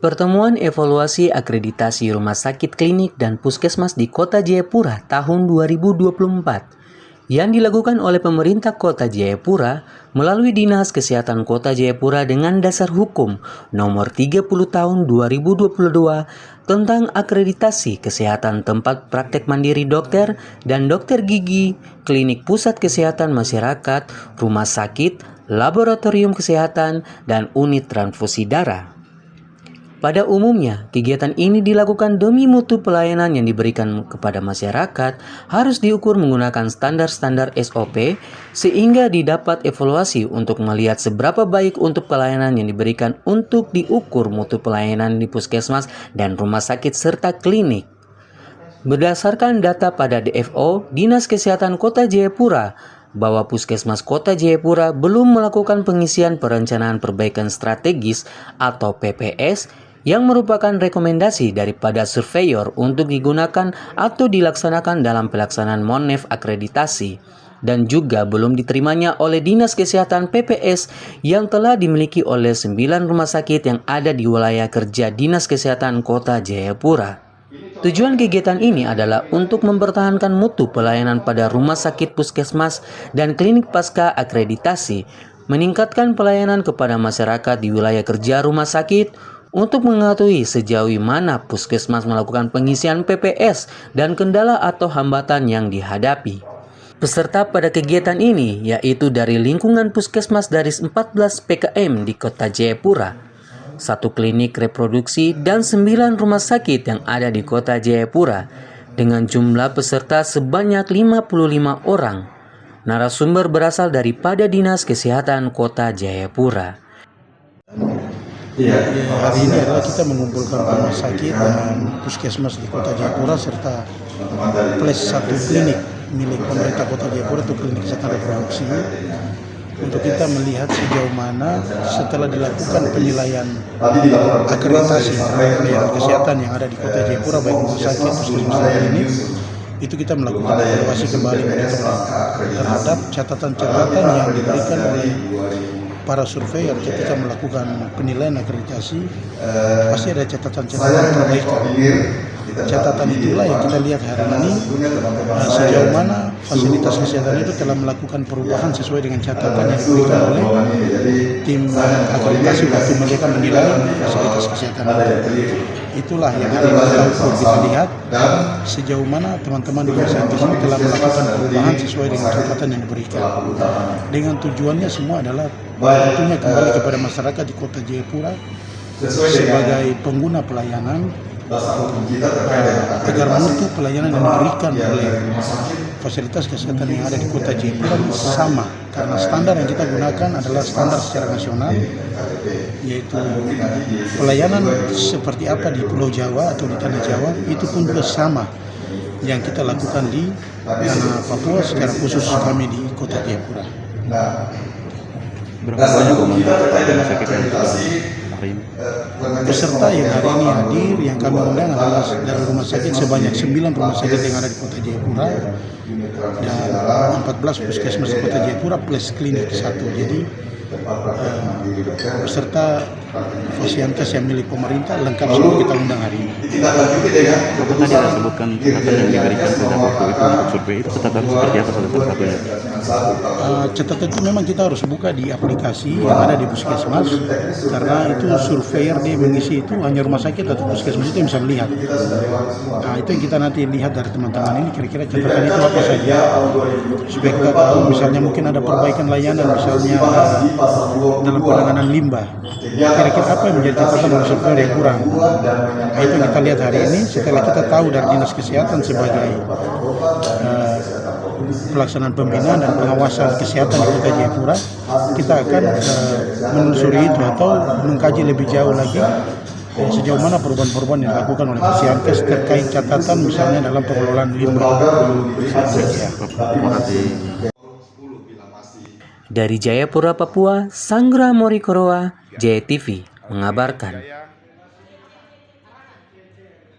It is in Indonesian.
Pertemuan evaluasi akreditasi rumah sakit klinik dan puskesmas di Kota Jayapura tahun 2024 yang dilakukan oleh pemerintah Kota Jayapura melalui Dinas Kesehatan Kota Jayapura dengan dasar hukum nomor 30 tahun 2022 tentang akreditasi kesehatan tempat praktek mandiri dokter dan dokter gigi, klinik pusat kesehatan masyarakat, rumah sakit, laboratorium kesehatan, dan unit transfusi darah. Pada umumnya, kegiatan ini dilakukan demi mutu pelayanan yang diberikan kepada masyarakat harus diukur menggunakan standar-standar SOP sehingga didapat evaluasi untuk melihat seberapa baik untuk pelayanan yang diberikan untuk diukur mutu pelayanan di puskesmas dan rumah sakit serta klinik. Berdasarkan data pada DFO, Dinas Kesehatan Kota Jayapura, bahwa Puskesmas Kota Jayapura belum melakukan pengisian perencanaan perbaikan strategis atau PPS yang merupakan rekomendasi daripada surveyor untuk digunakan atau dilaksanakan dalam pelaksanaan Monef akreditasi dan juga belum diterimanya oleh Dinas Kesehatan PPS yang telah dimiliki oleh 9 rumah sakit yang ada di wilayah kerja Dinas Kesehatan Kota Jayapura. Tujuan kegiatan ini adalah untuk mempertahankan mutu pelayanan pada rumah sakit puskesmas dan klinik pasca akreditasi, meningkatkan pelayanan kepada masyarakat di wilayah kerja rumah sakit, untuk mengetahui sejauh mana puskesmas melakukan pengisian PPS dan kendala atau hambatan yang dihadapi. Peserta pada kegiatan ini yaitu dari lingkungan puskesmas dari 14 PKM di Kota Jayapura, 1 klinik reproduksi dan 9 rumah sakit yang ada di Kota Jayapura dengan jumlah peserta sebanyak 55 orang. Narasumber berasal daripada Dinas Kesehatan Kota Jayapura. Hari ini adalah kita mengumpulkan rumah sakit dan puskesmas di Kota Jayapura serta plus 1 klinik milik pemerintah Kota Jayapura untuk klinik kesehatan reproduksi untuk kita melihat sejauh mana setelah dilakukan penilaian akreditasi pelayanan kesehatan yang ada di Kota Jayapura baik rumah sakit, puskesmas dan klinik itu kita melakukan evaluasi kembali terhadap catatan-catatan yang diberikan oleh para surveyor ketika melakukan penilaian akreditasi. Pasti ada catatan-catatan perbaikan. Catatan itulah yang kita lihat hari ini sejauh mana fasilitas kesehatan itu telah melakukan perubahan sesuai dengan catatan yang diberikan oleh tim akreditasi waktu mereka menilai fasilitas kesehatan itu. Itulah yang hari ini kita lihat sejauh mana teman-teman di puskesmas ini telah melakukan perubahan sesuai dengan catatan yang diberikan. Dengan tujuannya semua adalah tentunya kembali kepada masyarakat di Kota Jayapura sebagai pengguna pelayanan agar mutu pelayanan yang diberikan oleh fasilitas kesehatan yang ada di Kota Jayapura sama, karena standar yang kita gunakan adalah standar secara nasional, yaitu pelayanan seperti apa di Pulau Jawa atau di Tanah Jawa itu pun juga sama yang kita lakukan di tanah Papua, secara khusus kami di Kota Jayapura. Berapa banyak rumah sakit yang hari ini? Peserta yang hari ini hadir yang kami undang adalah dari rumah sakit sebanyak 9 rumah sakit yang ada di Kota Jayapura dan 14 puskesmas di Kota Jayapura plus klinik 1. Jadi peserta fasilitas yang milik pemerintah lengkap semua kita undang hari ini. Bapak tadi ada sebutkan catatan yang diberikan pada waktu itu untuk survei, itu catatan seperti apa satu-satunya? Catatan itu memang kita harus buka di aplikasi yang ada di puskesmas, karena itu surveyor dia mengisi itu hanya rumah sakit atau puskesmas itu yang bisa melihat. Nah, itu yang kita nanti lihat dari teman-teman ini kira-kira catatan itu apa saja supaya kita tahu misalnya mungkin ada perbaikan layanan misalnya dalam penanganan limbah. Kira-kira apa yang menjadi catatan dari surveyor yang kurang. Nah, itu yang kita lihat hari ini setelah kita tahu dari Dinas Kesehatan sebagai pelaksanaan pembinaan dan pengawasan kesehatan di Kota Jayapura, kita akan menelusuri itu atau mengkaji lebih jauh lagi sejauh mana perubahan-perubahan yang dilakukan oleh Fasilitas terkait catatan misalnya dalam pengelolaan limbah. Dari Jayapura, Papua, Sanggra Morikoroa, JTV mengabarkan.